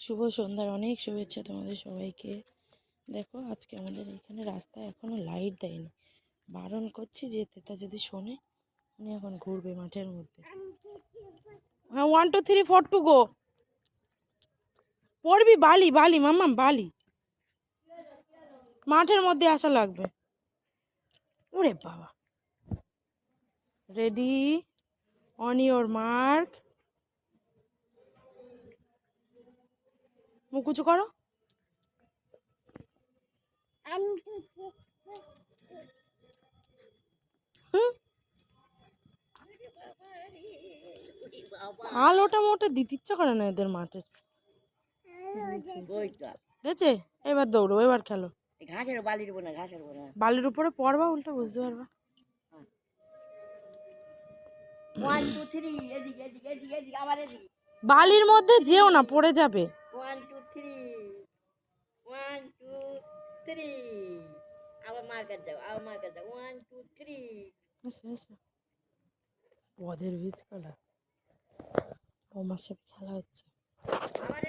শুভ সন্ধ্যার অনেক শুভেচ্ছা তোমাদের সবাইকে। দেখো আজকে আমাদের এখানে রাস্তায় এখনো লাইট দেয়নি, বারণ করছি যেতে, তা যদি শোনে উনি এখন ঘুরবে মাঠের মধ্যে। হ্যাঁ, 1 2 3 4 টু গো। পড়বি বালি বালি মাম্মা বালি, মাঠের মধ্যে আসা লাগবে। ওরে বাবা, রেডি, অন ইওর মার্ক, মুখ উঁচু করো। আলোটা মোটে দিতে ইচ্ছা করে না এদের মাঠের। দেখছে, এবার দৌড়ো, এবার খেলো। ঘাসের বালির উপর না, ঘাসের উপর বালির উপরে পড়বা, উল্টা বুঝতে পারবা। 1 2 3 এদিকে এদিকে এদিকে এদিকে আবার এদিকে। বালির মধ্যে যেও না, পড়ে যাবে। 1 2 3 1 2 3 আবার মার্কার দাও, আবার মার্কার দাও। 1 2 3 এসো এসো, পদের বীজ কলা, আমার সাথে খেলা হচ্ছে। আবার